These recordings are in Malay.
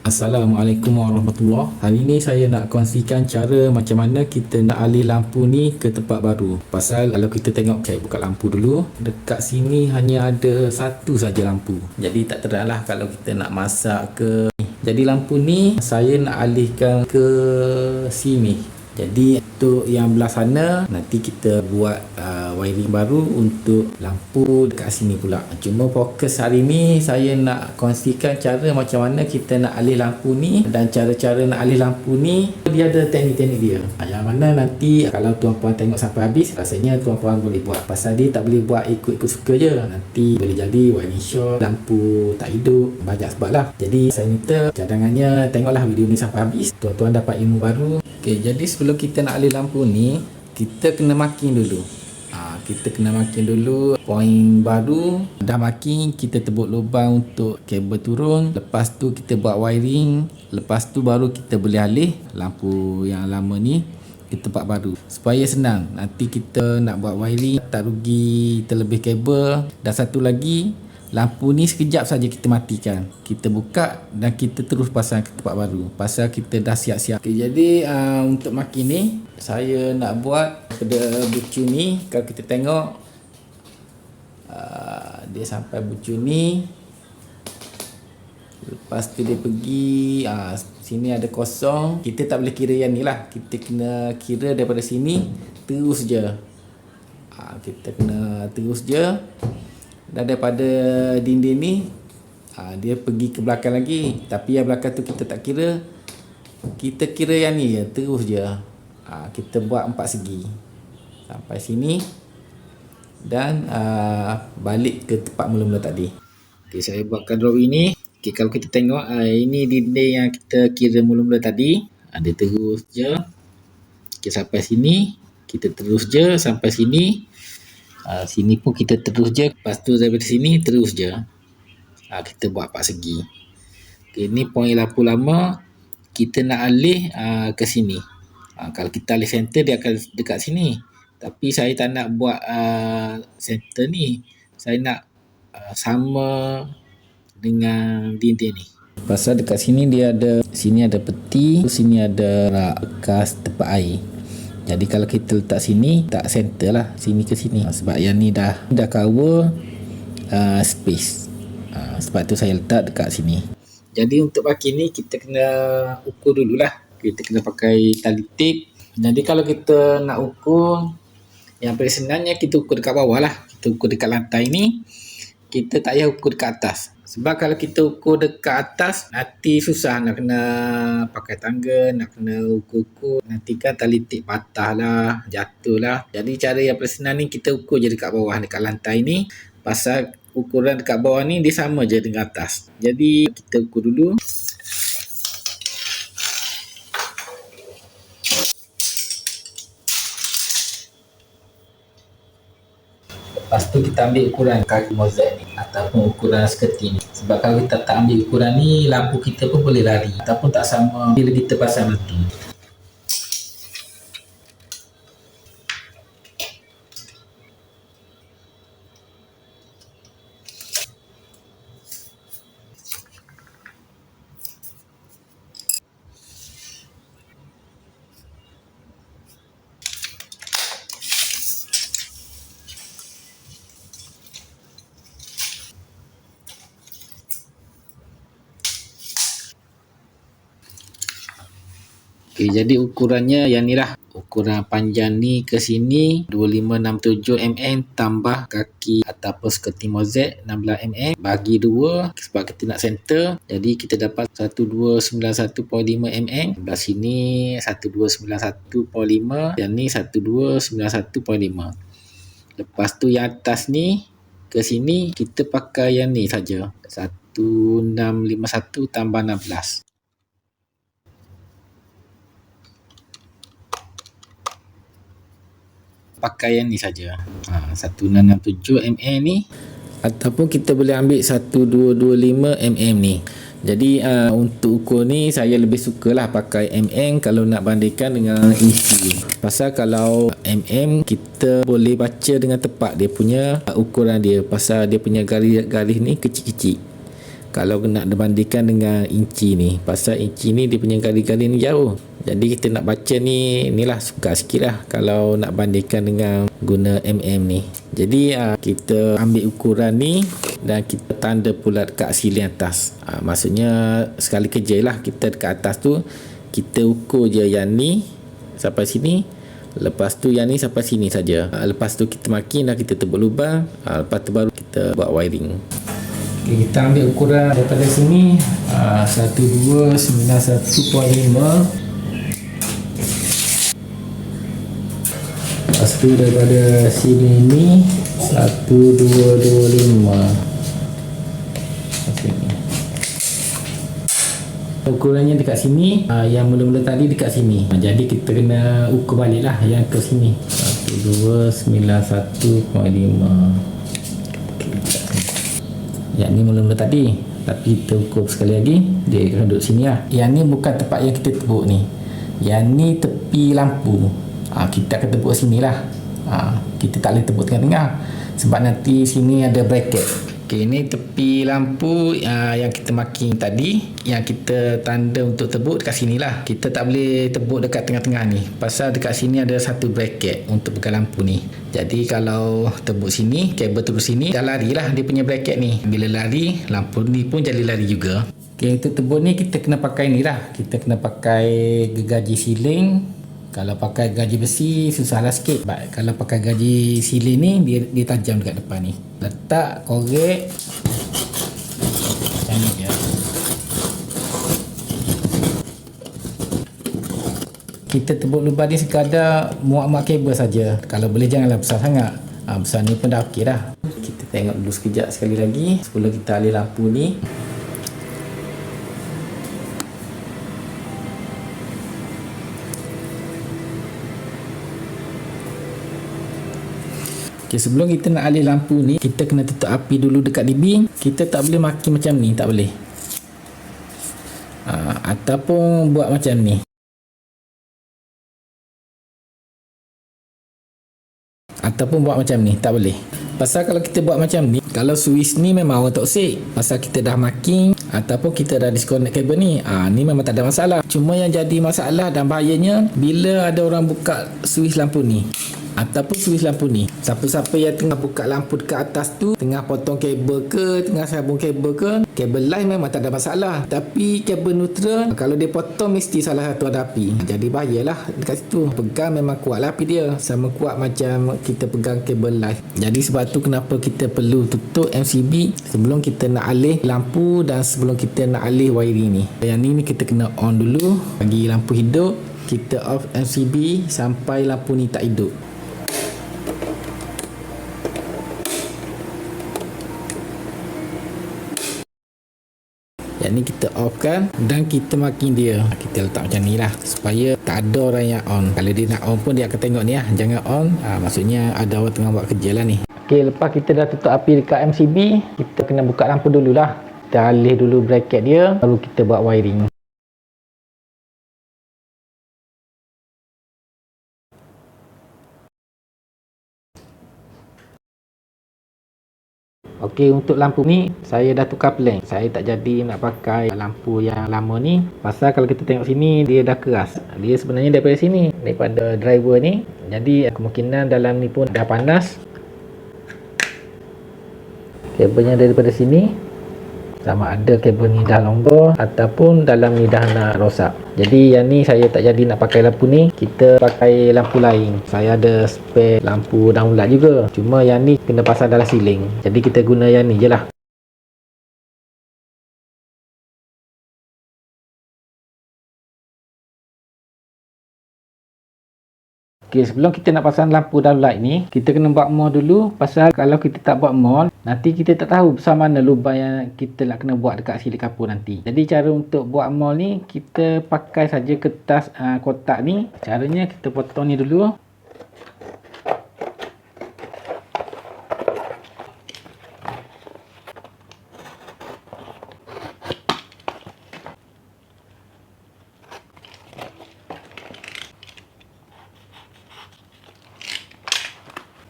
Assalamualaikum warahmatullahi. Hari ini saya nak kongsikan cara macam mana kita nak alih lampu ni ke tempat baru. Pasal kalau kita tengok, saya buka lampu dulu. Dekat sini hanya ada satu saja lampu. Jadi tak teranglah kalau kita nak masak ke. Jadi lampu ni saya nak alihkan ke sini. Jadi untuk yang belah sana nanti kita buat wiring baru untuk lampu dekat sini pula. Cuma fokus hari ni saya nak kongsikan cara macam mana kita nak alih lampu ni, dan cara-cara nak alih lampu ni dia ada teknik-teknik dia. Yang mana nanti kalau tuan-puan tengok sampai habis, rasanya tuan-puan boleh buat. Pasal dia tak boleh buat ikut-ikut suka je. Nanti boleh jadi wiring short, lampu tak hidup, banyak sebab lah. Jadi saya minta cadangannya tengoklah video ni sampai habis, tuan-tuan dapat ilmu baru. Okey, jadi sebelum kita nak alih lampu ni, kita kena marking dulu. Kita kena marking dulu poin baru. Dah marking, kita tebuk lubang untuk kabel turun. Lepas tu kita buat wiring. Lepas tu baru kita boleh alih lampu yang lama ni ke tempat baru. Supaya senang. Nanti kita nak buat wiring, tak rugi terlebih kabel. Dan satu lagi, lampu ni sekejap saja kita matikan. Kita buka dan kita terus pasang ke tempat baru. Pasal kita dah siap-siap. Okay, jadi untuk marking ni saya nak buat pada bucu ni. Kalau kita tengok dia sampai bucu ni. Lepas tu dia pergi sini ada kosong. Kita tak boleh kira yang ni lah. Kita kena kira daripada sini terus je. Kita kena terus je. Dan daripada dinding ni dia pergi ke belakang lagi. Tapi yang belakang tu kita tak kira. Kita kira yang ni je, terus je. Kita buat 4 segi sampai sini. Dan balik ke tempat mula-mula tadi. Okay, saya buatkan drawing ni. Okay, kalau kita tengok ini dinding yang kita kira mula-mula tadi. Dia terus je. Okay, sampai sini. Kita terus je sampai sini. Sini pun kita terus je. Lepas tu daripada sini terus je. Kita buat 4 segi. Okay, ni poin lampu lama. Kita nak alih ke sini. Kalau kita alih center, dia akan dekat sini. Tapi saya tak nak buat center ni. Saya nak sama dengan dinding ni. Pasal dekat sini dia ada, sini ada peti, sini ada bekas tempat air. Jadi kalau kita letak sini, tak center lah, sini ke sini. Sebab yang ni dah cover space. Sebab tu saya letak dekat sini. Jadi untuk parking ni kita kena ukur dululah. Kita kena pakai tali tape. Jadi kalau kita nak ukur, yang paling senangnya kita ukur dekat bawah lah. Kita ukur dekat lantai ni. Kita tak payah ukur dekat atas. Sebab kalau kita ukur dekat atas, nanti susah nak kena pakai tangga, nak kena ukur-ukur. Nanti kan tali tip patah lah, jatuh lah. Jadi cara yang paling senang ni kita ukur je dekat bawah, dekat lantai ni. Pasal ukuran dekat bawah ni dia sama je dengan atas. Jadi kita ukur dulu. Lepas tu kita ambil ukuran kaki mozaik ni ataupun ukuran skirting ni. Sebab kalau kita tak ambil ukuran ni, lampu kita pun boleh lari ataupun tak sama bila kita pasang nanti. Okay, jadi ukurannya yang ni lah. Ukuran panjang ni ke sini 2567 mm tambah kaki ataupun skirting mozaik 16 mm bagi 2 sebab kita nak center. Jadi kita dapat 1291.5 mm. Sebelah sini 1291.5 dan ni 1291.5. Lepas tu yang atas ni ke sini kita pakai yang ni saja. 1651 tambah 16. Pakaian ni saja. 1667 mm ni ataupun kita boleh ambil 1225 mm ni. Jadi untuk ukur ni saya lebih sukalah pakai mm kalau nak bandingkan dengan inci. Pasal kalau mm kita boleh baca dengan tepat dia punya ukuran dia. Pasal dia punya garis-garis ni kecil-kecil. kalau nak dibandingkan dengan inci ni, pasal inci ni dia punya garis-garis ni jauh, jadi kita nak baca ni inilah sukar sikit lah kalau nak bandingkan dengan guna ni. Jadi kita ambil ukuran ni dan kita tanda pula dekat siling atas. Maksudnya sekali kerja lah, kita dekat atas tu kita ukur je yang ni sampai sini, lepas tu yang ni sampai sini saja. Lepas tu kita makin dan kita tebuk lubang, lepas tu baru kita buat wiring. Okay, kita ambil ukuran daripada sini 1291.5. Lepas tu daripada sini ni 1225. Ukurannya dekat sini, yang mula-mula tadi dekat sini. Jadi kita kena ukur balik lah yang ke sini 1291.5. Yang ni mula-mula tadi, tapi kita ukur sekali lagi, dia akan duduk sini lah. Yang ni bukan tempat yang kita tebuk ni, yang ni tepi lampu. Kita akan tebuk sini lah. Kita tak boleh tebuk tengah-tengah sebab nanti sini ada bracket. Okay, ini tepi lampu yang kita marking tadi, yang kita tanda untuk tebuk dekat sini lah. Kita tak boleh tebuk dekat tengah-tengah ni, pasal dekat sini ada satu bracket untuk pegang lampu ni. Jadi kalau tebuk sini, kabel terus sini, dah lari lah dia punya bracket ni. Bila lari, lampu ni pun jadi lari juga. Okay, untuk tebuk ni kita kena pakai ni lah. Kita kena pakai gergaji siling. Kalau pakai gaji besi susahlah sikit. Kalau pakai gaji siling ni dia tajam dekat depan ni. Letak, korek macam ni je. Kita tebuk lubang ni sekadar muat-muat kabel saja. Kalau boleh janganlah besar sangat. Besar ni pun dah okey dah. Kita tengok dulu sekejap sekali lagi sebelum kita alih lampu ni. Okay, sebelum kita nak alih lampu ni, kita kena tutup api dulu dekat dinding. Kita tak boleh maki macam ni, tak boleh. Ataupun buat macam ni. Ataupun buat macam ni, tak boleh. Pasal kalau kita buat macam ni, kalau switch ni memang orang toksik. Pasal kita dah marking ataupun kita dah disconnect kabel ni, ni memang tak ada masalah. Cuma yang jadi masalah dan bahayanya bila ada orang buka switch lampu ni ataupun switch lampu ni. Siapa-siapa yang tengah buka lampu dekat atas tu, tengah potong kabel ke, tengah sambung kabel ke, kabel line memang tak ada masalah. Tapi kabel neutral, kalau dia potong mesti salah satu ada api. Jadi bahayalah dekat situ. Pegang memang kuat lah api dia. Sama kuat macam kita pegang kabel line. Jadi sebab tu kenapa kita perlu tutup MCB sebelum kita nak alih lampu dan sebelum kita nak alih wiring ni. Yang ni kita kena on dulu. Bagi lampu hidup, kita off MCB sampai lampu ni tak hidup. Yang ni kita off kan dan kita marking dia. Kita letak macam ni lah supaya tak ada orang yang on. Kalau dia nak on pun dia akan tengok ni lah. Jangan on, maksudnya ada orang tengah buat kerja lah ni. Ok, lepas kita dah tutup api dekat MCB, kita kena buka lampu dululah. Kita alih dulu bracket dia, baru kita buat wiring. Okey, untuk lampu ni saya dah tukar plan. Saya tak jadi nak pakai lampu yang lama ni. Pasal kalau kita tengok sini dia dah keras. Dia sebenarnya daripada sini, daripada driver ni. Jadi kemungkinan dalam ni pun dah panas. Kabelnya daripada sini. Sama ada kabel ni dah longgar ataupun dalam ni dah nak rosak. Jadi yang ni saya tak jadi nak pakai lampu ni. Kita pakai lampu lain. Saya ada spare lampu downlight juga. Cuma yang ni kena pasang dalam siling. Jadi kita guna yang ni je lah. Okay, sebelum kita nak pasang lampu downlight ni, kita kena buat mall dulu. Pasal kalau kita tak buat mall, nanti kita tak tahu besar mana lubang yang kita nak kena buat dekat siling kapur nanti. Jadi cara untuk buat mall ni, kita pakai saja kertas kotak ni. Caranya kita potong ni dulu.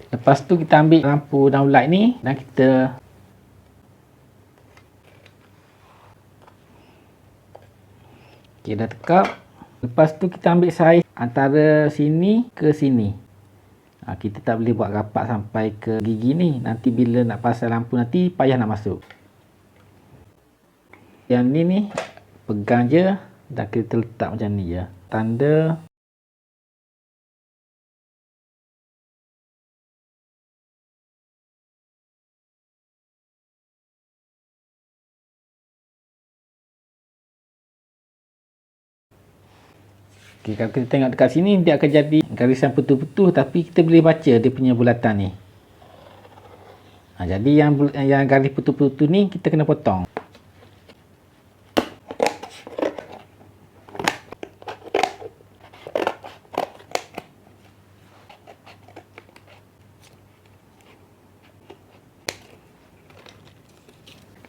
Lepas tu kita ambil lampu downlight ni dan kita Okey, dah tekap. Lepas tu kita ambil saiz antara sini ke sini. Kita tak boleh buat rapat sampai ke gigi ni. Nanti bila nak pasang lampu nanti payah nak masuk. Yang ni pegang je dan kita letak macam ni je. Tanda. Okay, kalau kita tengok dekat sini dia akan jadi garisan putus-putus, tapi kita boleh baca dia punya bulatan ni. Jadi yang garis putus-putus ni kita kena potong.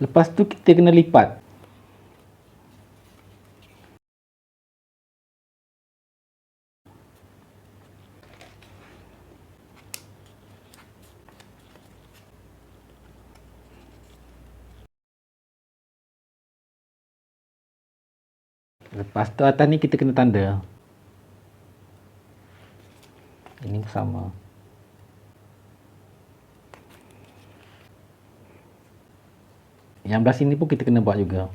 Lepas tu kita kena lipat. Lepas tu atas ni kita kena tanda. Ini sama. Yang belah sini pun kita kena buat juga.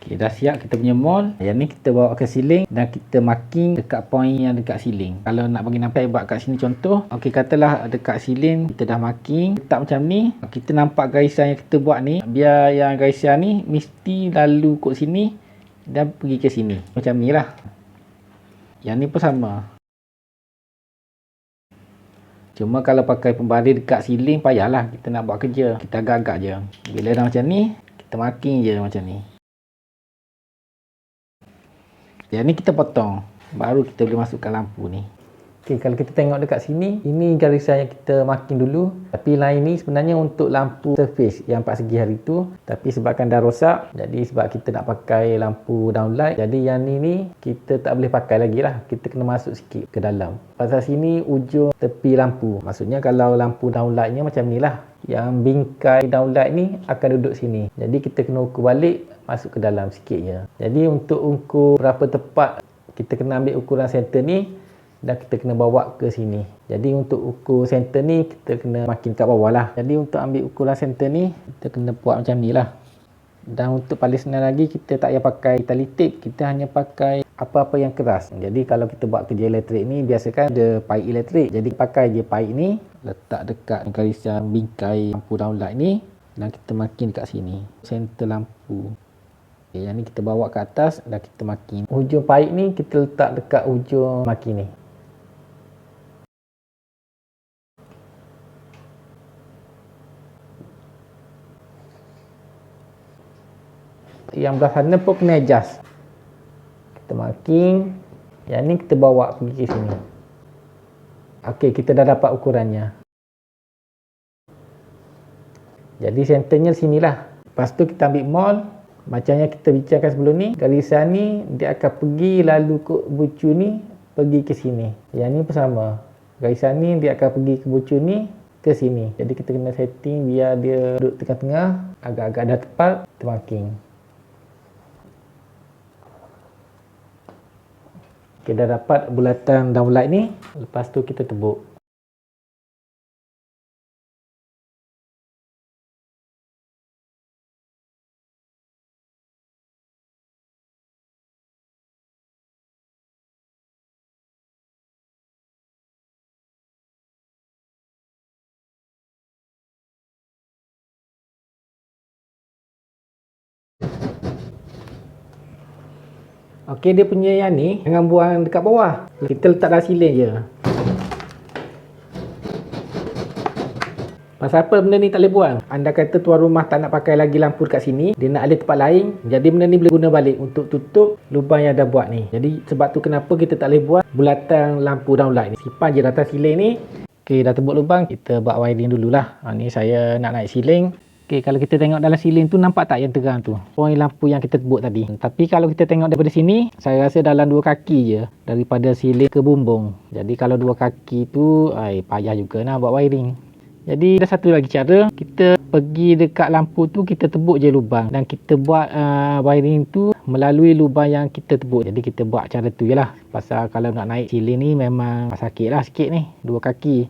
Okay, dah siap kita punya mold. Yang ni kita bawa ke siling dan kita marking dekat point yang dekat siling. Kalau nak bagi nampak, buat kat sini contoh. Okey, katalah dekat siling kita dah marking, letak macam ni. Kita nampak garisan yang kita buat ni, biar yang garisan ni mesti lalu kot sini dan pergi ke sini. Macam ni lah. Yang ni pun sama. Cuma kalau pakai pembaris dekat siling payahlah kita nak buat kerja. Kita agak-agak je. Bila dah macam ni, kita marking je macam ni. Yang ni kita potong, baru kita boleh masukkan lampu ni. Okey, kalau kita tengok dekat sini, ini garisan yang kita marking dulu. Tapi line ni sebenarnya untuk lampu surface yang 4 segi hari tu. Tapi sebabkan dah rosak, jadi sebab kita nak pakai lampu downlight, jadi yang ni kita tak boleh pakai lagi lah. Kita kena masuk sikit ke dalam. Pasal sini ujung tepi lampu. Maksudnya kalau lampu downlightnya macam ni lah. Yang bingkai downlight ni akan duduk sini. Jadi kita kena ukur balik, masuk ke dalam sikit je. Jadi untuk ukur berapa tepat, kita kena ambil ukuran center ni dan kita kena bawa ke sini. Jadi untuk ukur center ni kita kena makin kat bawah lah. Jadi untuk ambil ukuran center ni kita kena buat macam ni lah. Dan untuk paling senang lagi, kita tak payah pakai tali tape, kita hanya pakai apa-apa yang keras. Jadi kalau kita buat kerja elektrik ni, biasakan ada paip elektrik. Jadi pakai je paip ni, letak dekat garisan bingkai lampu downlight ni dan kita makin dekat sini, center lampu. Okay, yang ni kita bawa ke atas dan kita makin. Hujung paip ni kita letak dekat hujung makin ni. Yang belah sana pun kena adjust. Kita marking. Yang ni kita bawa pergi ke sini. Okey, kita dah dapat ukurannya. Jadi centernya sinilah. Lepas tu kita ambil mold. Macam yang kita bincangkan sebelum ni. Garisan ni dia akan pergi lalu ke bucu ni pergi ke sini. Yang ni pun sama. Garisan ni dia akan pergi ke bucu ni ke sini. Jadi kita kena setting biar dia duduk tengah-tengah. Agak-agak dah tepat. Kita marking. Okay, dah dapat bulatan downlight ni. Lepas tu kita tebuk. Okey, dia punya yang ni jangan buang dekat bawah. Kita letak dalam siling je. Pasal apa benda ni tak boleh buang? Anda kata tuan rumah tak nak pakai lagi lampu dekat sini, dia nak ada tempat lain. Jadi benda ni boleh guna balik untuk tutup lubang yang dah buat ni. Jadi sebab tu kenapa kita tak boleh buat bulatan lampu downlight ni. Simpan je datang siling ni. Okey, dah tebuk lubang, kita buat wiring dululah. Ni saya nak naik siling. Okey, kalau kita tengok dalam silin tu, nampak tak yang terang tu? Poin lampu yang kita tebuk tadi. Tapi kalau kita tengok daripada sini, saya rasa dalam 2 kaki je daripada silin ke bumbung. Jadi kalau 2 kaki tu, payah juga nak buat wiring. Jadi ada satu lagi cara, kita pergi dekat lampu tu, kita tebuk je lubang dan kita buat wiring tu melalui lubang yang kita tebuk. Jadi kita buat cara tu je lah. Pasal kalau nak naik silin ni memang sakit lah sikit ni, 2 kaki.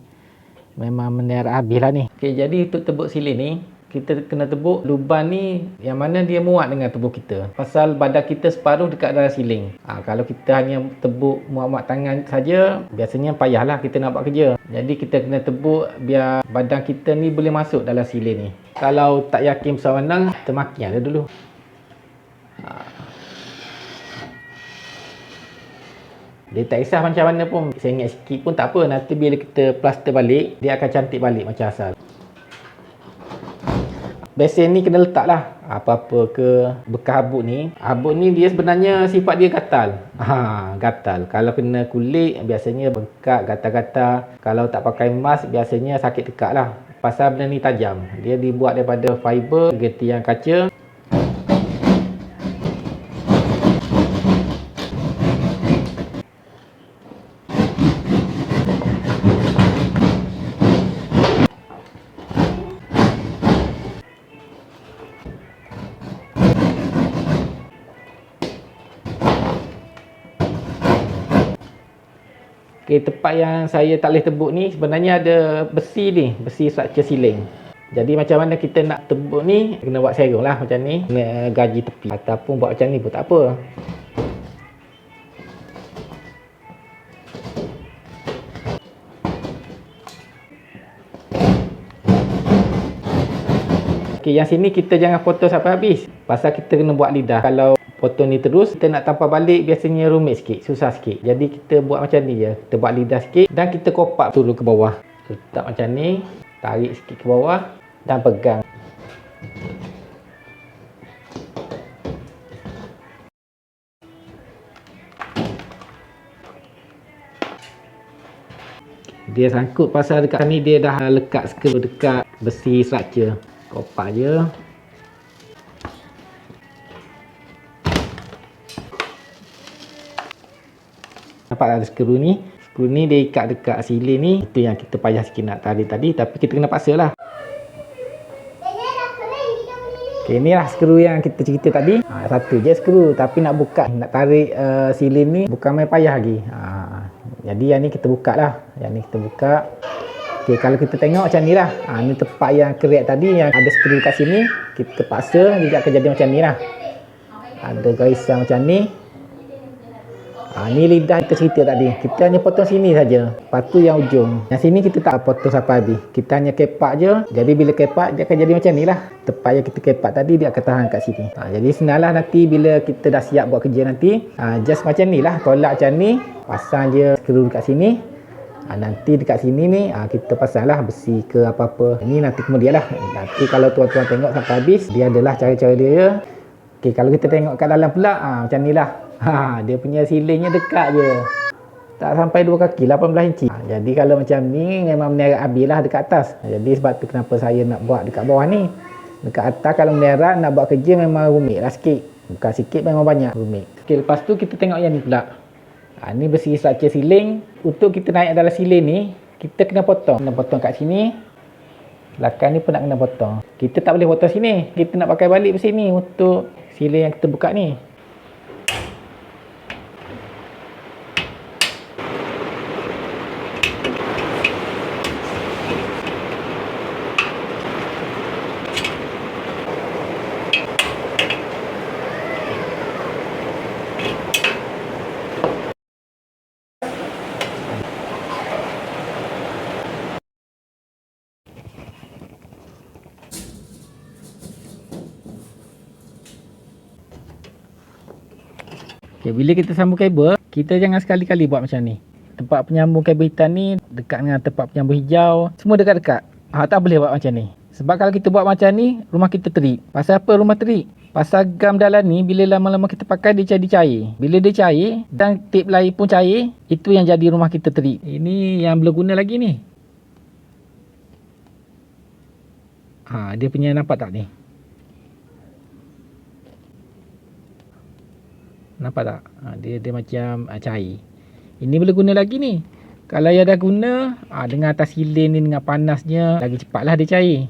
Memang mendarat habis lah ni. Okey, jadi untuk tebuk silin ni, kita kena tebuk lubang ni yang mana dia muat dengan tubuh kita. Pasal badan kita separuh dekat dalam siling. Kalau kita hanya tebuk muat-muat tangan saja, biasanya payahlah kita nak buat kerja. Jadi kita kena tebuk biar badan kita ni boleh masuk dalam silin ni. Kalau tak yakin besar mana, kita makin ada dulu. Dia tak kisah macam mana pun, sengit sikit pun tak apa. Nanti bila kita plaster balik, dia akan cantik balik macam asal. Besen ni kena letak lah apa-apa ke bekas habuk ni. Habuk ni dia sebenarnya sifat dia gatal. Gatal. Kalau kena kulit biasanya bengkak, gatal-gatal. Kalau tak pakai mask biasanya sakit tekak lah. Pasal benda ni tajam. Dia dibuat daripada fiber, gerti yang kaca. Okay, tempat yang saya tak boleh tebuk ni sebenarnya ada besi ni, besi structure siling. Jadi macam mana kita nak tebuk ni, kena buat serong lah macam ni, kena gaji tepi ataupun buat macam ni pun tak apa. Okay, yang sini kita jangan potong sampai habis, pasal kita kena buat lidah. Kalau potong ni terus, kita nak tampal balik biasanya rumit sikit, susah sikit. Jadi kita buat macam ni je, kita buat lidah sikit dan kita kopak turun ke bawah. Letak macam ni, tarik sikit ke bawah dan pegang. Dia sangkut pasal dekat ni dia dah lekat skru dekat besi structure. Kopak je. Nampak ada skru ni. Skru ni dia ikat dekat silin ni. Itu yang kita payah sikit nak tarik tadi. Tapi kita kena paksa lah. Okay, ni lah skru yang kita cerita tadi. Satu je skru. Tapi nak buka, nak tarik silin ni bukan main payah lagi. Jadi yang ni kita buka lah. Yang ni kita buka. Okay, kalau kita tengok macam ni lah. Ni tempat yang kerek tadi yang ada skru kat sini. Kita paksa dia akan jadi macam ni lah. Ada garisan macam ni. Ni lidah kita cerita tadi. Kita hanya potong sini saja. Lepas tu yang ujung. Yang sini kita tak potong sampai habis. Kita hanya kepak je. Jadi bila kepak dia akan jadi macam ni lah. Tempat yang kita kepak tadi dia akan tahan kat sini. Jadi senang lah nanti bila kita dah siap buat kerja nanti. Just macam ni lah. Tolak macam ni. Pasang je skru kat sini. Nanti dekat sini ni kita pasang lah besi ke apa-apa. Ini nanti kemudian lah. Nanti kalau tuan-tuan tengok sampai habis, dia adalah cara-cara dia. Okay, kalau kita tengok kat dalam pula macam ni lah. Dia punya silingnya dekat je. Tak sampai 2 kaki, 18 inci. Jadi kalau macam ni memang menerak habis lah dekat atas. Jadi sebab tu kenapa saya nak buat dekat bawah ni. Dekat atas kalau menerak nak buat kerja memang rumit lah sikit. Bukan sikit, memang banyak rumit. Okay, lepas tu kita tengok yang ni pula. Ni besi structure siling. Untuk kita naik dalam siling ni, kita kena potong. Kena potong kat sini. Belakang ni pun nak kena potong. Kita tak boleh potong sini. Kita nak pakai balik besi ni untuk siling yang kita buka ni. Okay, bila kita sambung kabel, kita jangan sekali-kali buat macam ni. Tempat penyambung kabel hitam ni dekat dengan tempat penyambung hijau, semua dekat-dekat. Tak boleh buat macam ni. Sebab kalau kita buat macam ni, rumah kita terik. Pasal apa rumah terik? Pasal gam dalam ni bila lama-lama kita pakai dia jadi cair. Bila dia cair dan tip lain pun cair, itu yang jadi rumah kita terik. Ini yang belum guna lagi ni. Dia punya nampak tak ni? Nampak tak? Dia macam cair. Ini boleh guna lagi ni. Kalau yang dah guna, dengan atas silin ni dengan panasnya, lagi cepatlah dia cair.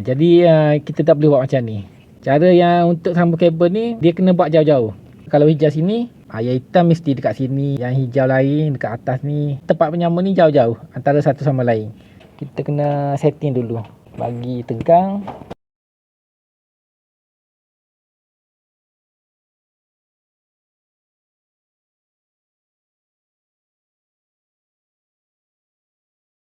Jadi kita tak boleh buat macam ni. Cara yang untuk sambung kabel ni, dia kena buat jauh-jauh. Kalau hijau sini, yang hitam mesti dekat sini. Yang hijau lain dekat atas ni. Tempat penyambung ni jauh-jauh antara satu sama lain. Kita kena setting dulu. Bagi tegang.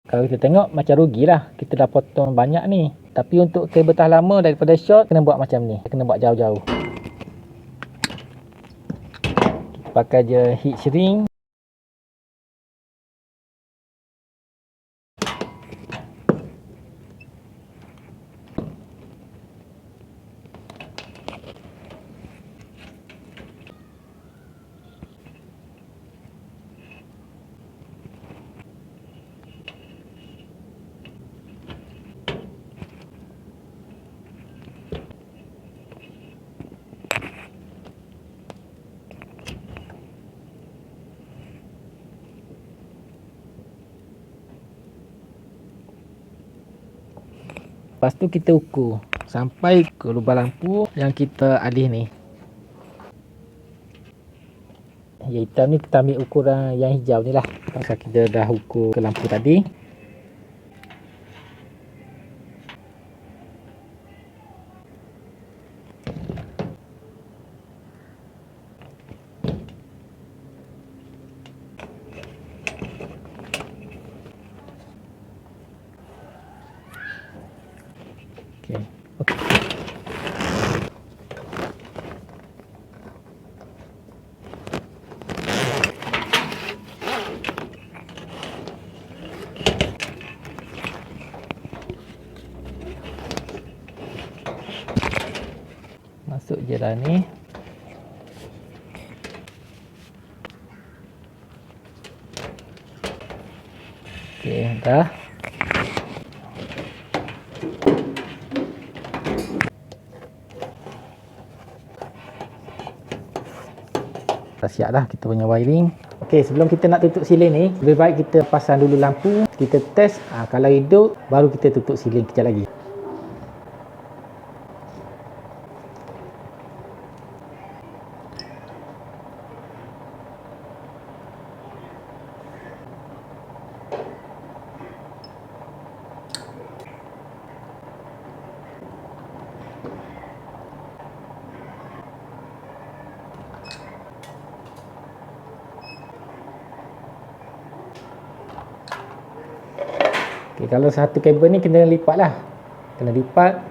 Kalau kita tengok macam rugilah. Kita dah potong banyak ni. Tapi untuk kabel tahan lama daripada short, kena buat macam ni. Kena buat jauh-jauh. Kita pakai je heat shrink. Lepas tu kita ukur sampai ke lubang lampu yang kita alih ni. Yang hitam ni kita ambil ukuran yang hijau ni lah. Pasal kita dah ukur ke lampu tadi. Okay. Masuk je dah ni. Okay, dah. Dah siap dah kita punya wiring. Okey, sebelum kita nak tutup silin ni, lebih baik kita pasang dulu lampu, kita test, kalau hidup baru kita tutup silin kejap lagi. Okay, kalau satu kabel ni kena lipat lah. Kena lipat.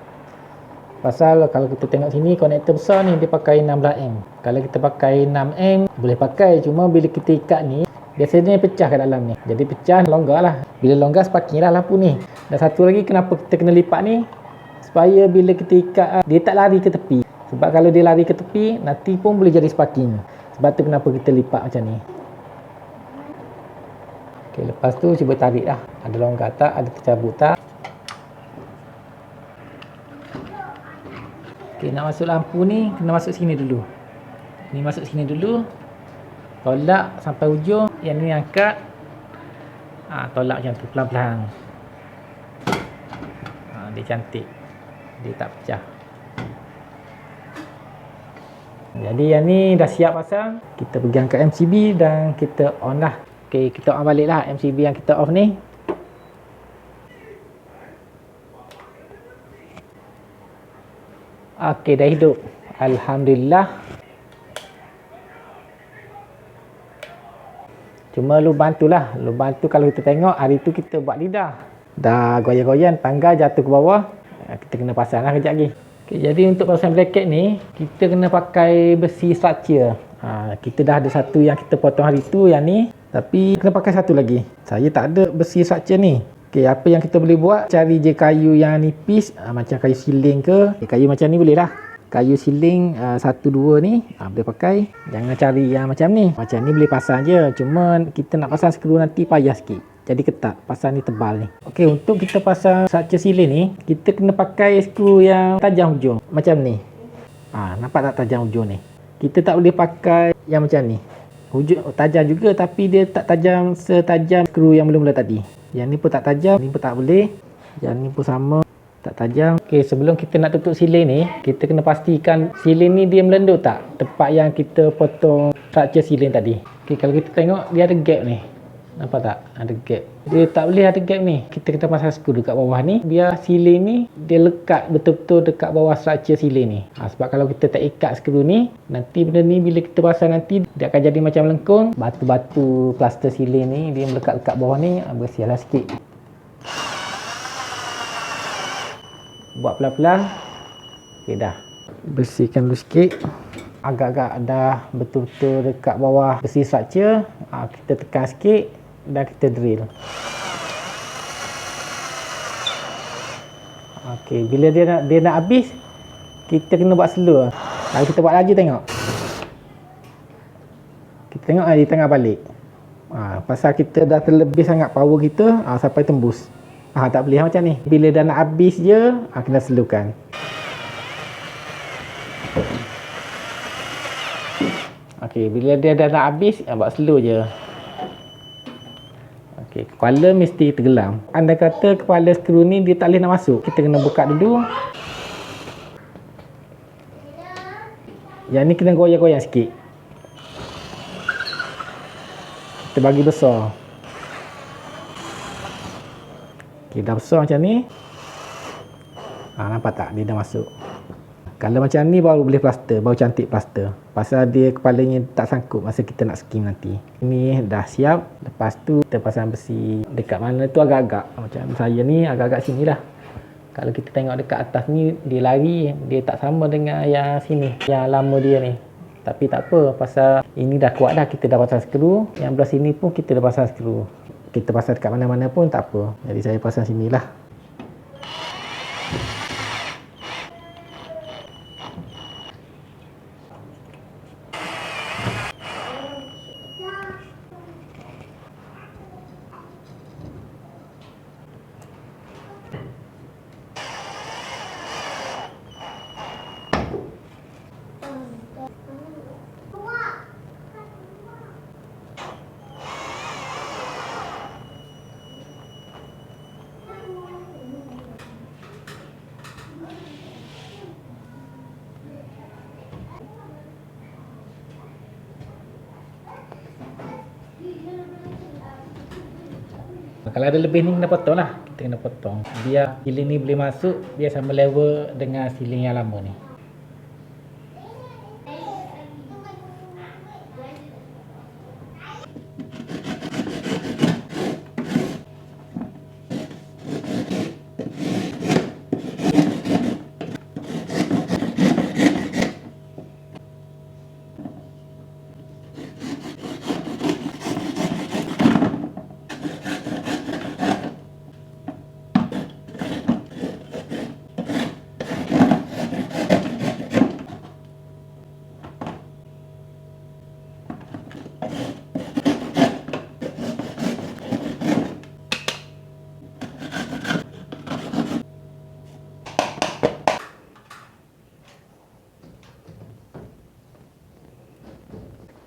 Pasal kalau kita tengok sini konektor besar ni dia pakai 16M. Kalau kita pakai 6M boleh pakai, cuma bila kita ikat ni biasanya pecah kat dalam ni. Jadi pecah longgar lah. Bila longgar sparking lah lampu ni. Dan satu lagi kenapa kita kena lipat ni, supaya bila kita ikat dia tak lari ke tepi. Sebab kalau dia lari ke tepi nanti pun boleh jadi sparking. Sebab tu kenapa kita lipat macam ni. Okay, lepas tu cuba tarik lah. Ada longgar tak? Ada tercabut tak? Okay, nak masuk lampu ni kena masuk sini dulu. Ni masuk sini dulu. Tolak sampai ujung. Yang ni angkat. Tolak macam tu pelan-pelan. Dia cantik. Dia tak pecah. Jadi yang ni dah siap pasang. Kita pegang kat MCB dan kita on lah. Okay, kita on balik lah MCB yang kita off ni. Okay, dah hidup. Alhamdulillah. Cuma lubang tu lah. Lubang tu kalau kita tengok hari tu kita buat lidah. Dah goyang-goyang, tangga jatuh ke bawah. Kita kena pasang lah kejap lagi. Okay, jadi untuk pasang bracket ni, kita kena pakai besi structure. Kita dah ada satu yang kita potong hari tu, yang ni. Tapi kena pakai satu lagi. Saya tak ada besi structure ni. Okay, apa yang kita boleh buat, cari je kayu yang nipis, macam kayu siling ke. Kayu macam ni boleh lah. Kayu siling 1-2 ni boleh pakai. Jangan cari yang macam ni. Macam ni boleh pasang je. Cuma kita nak pasang skru nanti payah sikit. jadi ketat. Pasang ni tebal ni. Okey, untuk kita pasang structure silin ni, kita kena pakai skru yang tajam hujung macam ni. Nampak tak tajam hujung ni? Kita tak boleh pakai yang macam ni. Hujung tajam juga tapi dia tak tajam setajam skru yang mula-mula tadi. Yang ni pun tak tajam, ni pun tak boleh. Yang ni pun sama, tak tajam. Okey, sebelum kita nak tutup silin ni, kita kena pastikan silin ni dia melendut tak tempat yang kita potong structure silin tadi. Okey, kalau kita tengok dia ada gap ni. Nampak tak? Ada gap. Dia tak boleh ada gap ni. Kita kena pasang skru dekat bawah ni biar silin ni dia lekat betul-betul dekat bawah structure silin ni. Sebab kalau kita tak ikat skru ni, nanti benda ni bila kita pasang nanti dia akan jadi macam lengkung. Batu-batu plaster silin ni dia melekat dekat bawah ni, bersihlah sikit. Buat pelan-pelan. Okey dah. Bersihkan dulu sikit. Agak-agak dah betul-betul dekat bawah bersih structure. Kita tekan sikit dan kita drill. Okey, bila dia nak habis, kita kena buat slow. Kalau kita buat laju tengok. Kita tengok dia tengah balik. Pasal kita dah terlebih sangat power kita sampai tembus. Tak boleh macam ni. Bila dah nak habis je, kena slowkan. Okey, bila dia dah nak habis, buat slow je. Okey, kepala mesti tenggelam. Andai kata kepala skru ni dia tak boleh nak masuk, kita kena buka dulu. Yang ni kena goyang-goyang sikit. Kita bagi besar. Okey, dah besar macam ni. Nampak tak? Dia dah masuk. Kalau macam ni baru boleh plaster, baru cantik plaster. Pasal dia kepalanya tak sangkut masa kita nak skim nanti. Ini dah siap. Lepas tu kita pasang besi dekat mana tu agak-agak. Macam saya ni agak-agak sini lah. Kalau kita tengok dekat atas ni dia lari, dia tak sama dengan yang sini, yang lama dia ni. Tapi tak apa, pasal ini dah kuat dah, kita dah pasang skru. Yang belah sini pun kita dah pasang skru. Kita pasang dekat mana-mana pun tak apa. Jadi saya pasang sinilah. Kalau ada lebih ni kena potong lah. Kita kena potong biar silin ni boleh masuk, biar sama level dengan silin yang lama ni.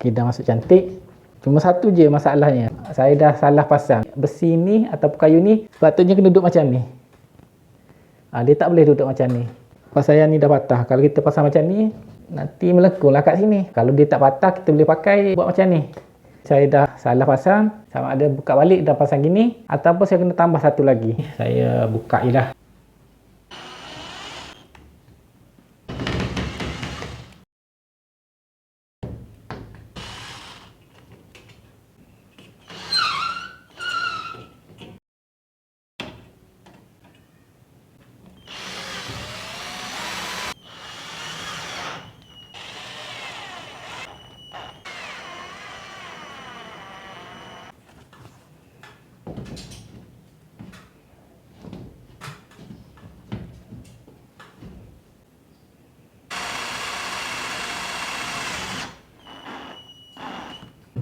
Okey, dah masuk cantik. Cuma satu je masalahnya. Saya dah salah pasang. Besi ni ataupun kayu ni sepatutnya kena duduk macam ni. Dia tak boleh duduk macam ni. Pasal yang ni dah patah. Kalau kita pasang macam ni, nanti melengkung lah kat sini. Kalau dia tak patah, kita boleh pakai buat macam ni. Saya dah salah pasang. Sama ada buka balik dah pasang gini, ataupun saya kena tambah satu lagi. Saya buka je lah.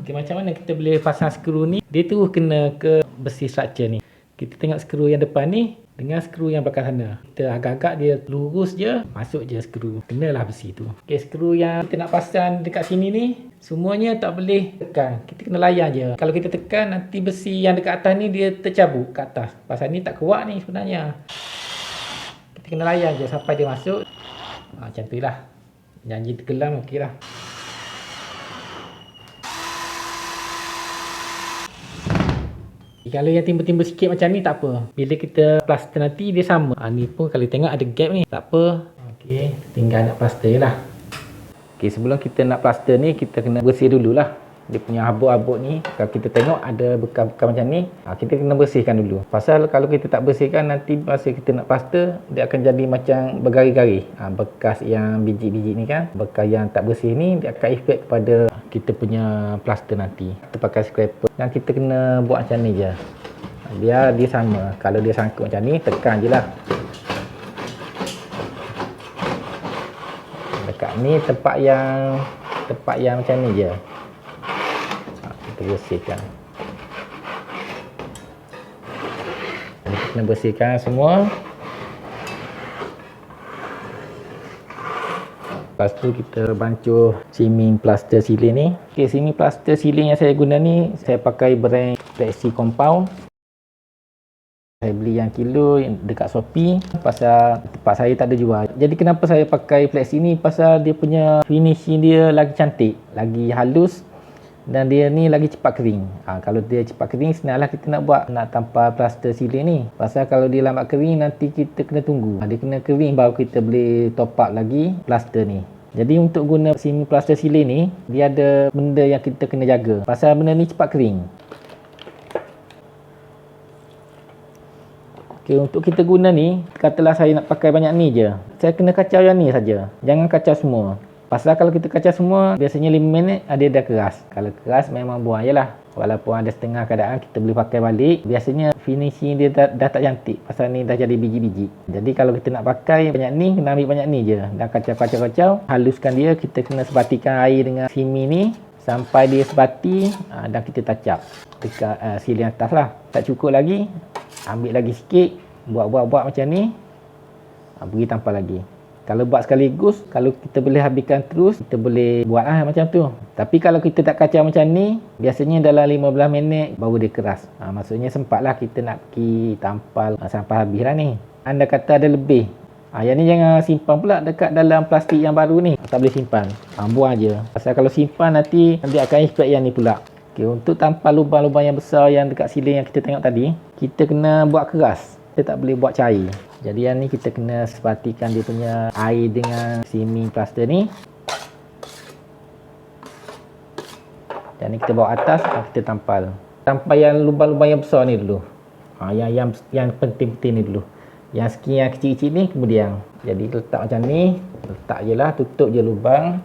Okay, macam mana kita boleh pasang skru ni? Dia terus kena ke bersih structure ni. Kita tengok skru yang depan ni dengan skru yang belakang sana. Kita agak-agak dia lurus je, masuk je skru. Kenalah besi tu. Okey, skru yang kita nak pasang dekat sini ni, semuanya tak boleh tekan. Kita kena layan je. Kalau kita tekan, nanti besi yang dekat atas ni dia tercabut ke atas. Pasal ni tak kuat ni sebenarnya. Kita kena layan je sampai dia masuk. Macam tu lah. Janji tenggelam okey lah. Kalau yang timbul-timbul sikit macam ni tak apa. Bila kita plaster nanti dia sama. Ni pun kalau tengok ada gap ni. Tak apa. Okey, tinggal nak plaster je lah. Okey, sebelum kita nak plaster ni, kita kena bersih dululah. Dia punya habuk-habuk ni. Kalau kita tengok ada bekas-bekas macam ni, kita kena bersihkan dulu. Pasal kalau kita tak bersihkan, nanti masa kita nak plaster, dia akan jadi macam bergaris-garis. Bekas yang biji-biji ni kan. Bekas yang tak bersih ni, dia akan efek kepada kita punya plaster nanti. Kita pakai scraper dan kita kena buat macam ni je, biar dia sama. Kalau dia sangkut macam ni, tekan je lah. Dekat ni tempat yang macam ni je, kita bersihkan. Kita kena bersihkan semua. Lepas tu kita bancuh simming plaster ceiling ni. Okey, simming plaster ceiling yang saya guna ni, saya pakai brand Flexi Compound. Saya beli yang kilo dekat Shopee. Pasal tempat saya tak ada jual. Jadi kenapa saya pakai Flexi ni? Pasal dia punya finishing dia lagi cantik, lagi halus. Dan dia ni lagi cepat kering. Kalau dia cepat kering, senanglah kita nak tampal plaster ceiling ni. Pasal kalau dia lambat kering, nanti kita kena tunggu. Dia kena kering baru kita boleh top up lagi plaster ni. Jadi untuk guna simming plaster ceiling ni, dia ada benda yang kita kena jaga. Pasal benda ni cepat kering. Okey, untuk kita guna ni, katalah saya nak pakai banyak ni je. Saya kena kacau yang ni saja. Jangan kacau semua. Pasal kalau kita kacau semua, biasanya 5 minit dia dah keras. Kalau keras memang buang je lah. Walaupun ada setengah keadaan kita boleh pakai balik. Biasanya finishing dia dah tak cantik. Pasal ni dah jadi biji-biji. Jadi kalau kita nak pakai banyak ni, kena ambil banyak ni je. Dah kacau-kacau. Haluskan dia. Kita kena sebatikan air dengan simi ni. Sampai dia sebati. Dan kita tacap dekat ceiling atas lah. Tak cukup lagi. Ambil lagi sikit. Buat macam ni. Beri tampal lagi. Kalau buat sekaligus, kalau kita boleh habiskan terus, kita boleh buat macam tu. Tapi kalau kita tak kacau macam ni, biasanya dalam 15 minit baru dia keras. Maksudnya sempatlah kita nak pergi tampal sampai habis lah ni. Anda kata ada lebih. Yang ni jangan simpan pula dekat dalam plastik yang baru ni. Tak boleh simpan. Buang je. Pasal kalau simpan nanti akan efek yang ni pula. Okay, untuk tampal lubang-lubang yang besar yang dekat ceiling yang kita tengok tadi, kita kena buat keras. Kita tak boleh buat cair. Jadi yang ni kita kena sepatikan dia punya air dengan simming plaster ni. Dan ni kita bawa atas dan kita tampal. Tampal yang lubang-lubang yang besar ni dulu. Yang penting-penting ni dulu. Yang skin yang kecil-kecil ni kemudian. Jadi letak macam ni, letak je lah, tutup je lubang.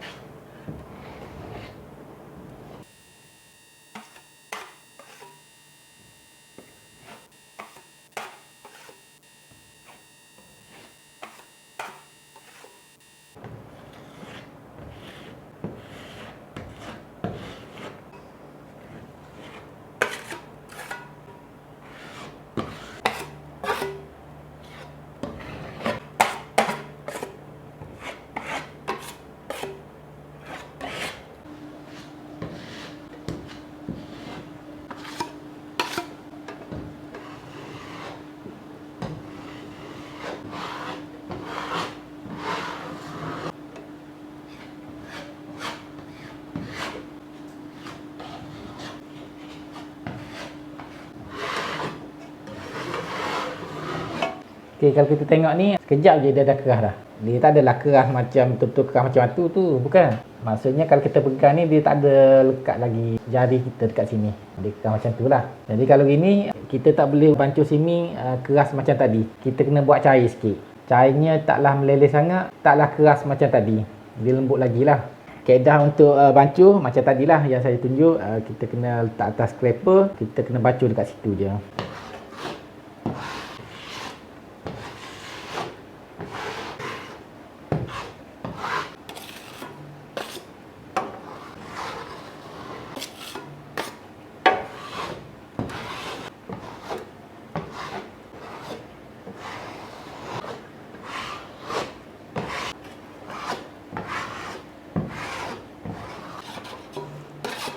Okay, kalau kita tengok ni, sekejap je dia dah keras dah. Dia tak adalah keras macam betul-betul keras macam tu, bukan. Maksudnya kalau kita pegang ni, dia tak ada lekat lagi jari kita dekat sini. Dia keras macam tu lah. Jadi kalau gini, kita tak boleh bancuh sini keras macam tadi. Kita kena buat cair sikit. Cairnya taklah meleleh sangat, taklah keras macam tadi. Dia lembut lagi lah. Kaedah untuk bancuh macam tadilah yang saya tunjuk. Kita kena letak atas scraper, kita kena bancuh dekat situ je.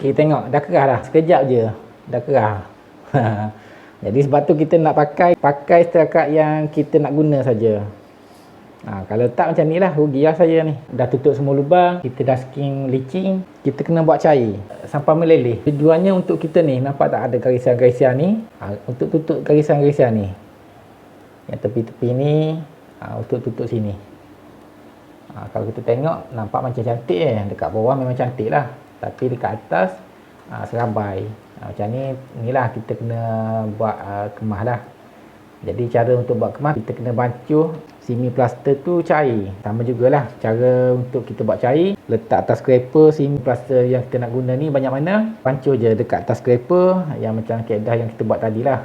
Okay, tengok dah kerah dah. Sekejap je dah kerah. Jadi sebab tu kita nak pakai setakat yang kita nak guna saja. Kalau tak macam ni lah, rugi lah saya ni. Dah tutup semua lubang, kita dah skin licin, kita kena buat cair sampai meleleh. Tujuannya untuk kita ni, nampak tak ada garisan-garisan ni? Untuk tutup garisan-garisan ni. Yang tepi-tepi ni, untuk tutup sini. Kalau kita tengok, nampak macam cantik dekat bawah memang cantik lah. Tapi dekat atas, serabai. Macam ni, inilah kita kena buat kemas lah. Jadi cara untuk buat kemas, kita kena bancuh semi plaster tu cair. Sama jugalah cara untuk kita buat cair. Letak atas scraper semi plaster yang kita nak guna ni banyak mana. Bancuh je dekat atas scraper yang macam kaedah yang kita buat tadi lah.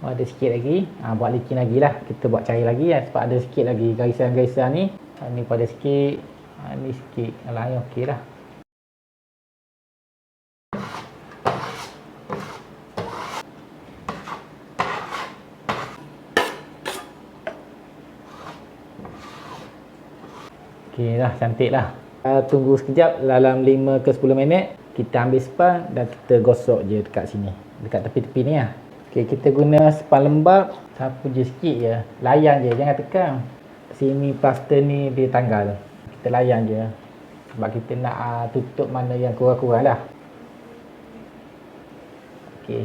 Ada sikit lagi, buat licin lagi lah, kita buat cair lagi ya, sebab ada sikit lagi garisan-garisan ni. Ni pada sikit, ni sikit, yang lain okey lah. Okey dah, cantik lah. Tunggu sekejap, dalam 5 ke 10 minit kita ambil span dan kita gosok je dekat sini, dekat tepi-tepi ni lah. Okay, kita guna span lembab, sapu je sikit je, layan je, jangan tekan. Semi plaster ni dia tanggal, kita layan je sebab kita nak tutup mana yang kurang-kurang lah. Okay,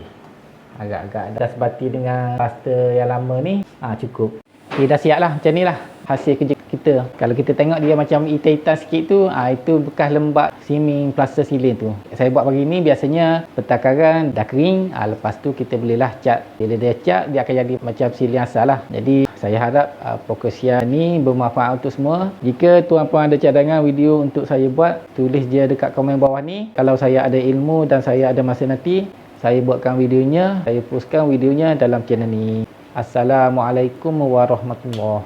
agak-agak dah sebati dengan plaster yang lama ni, cukup. Okay, dah siap lah, macam ni lah hasil kerja kita. Kalau kita tengok dia macam hitam-hitam sikit tu, itu bekas lembab semi plaster silin tu. Saya buat pagi ni biasanya pertakaran dah kering, lepas tu kita bolehlah cat. Bila dia cat, dia akan jadi macam silin asal lah. Jadi saya harap perkongsian ni bermanfaat untuk semua. Jika tuan-puan ada cadangan video untuk saya buat, tulis je dekat komen bawah ni. Kalau saya ada ilmu dan saya ada masa nanti, saya buatkan videonya, saya postkan videonya dalam channel ni. Assalamualaikum warahmatullahi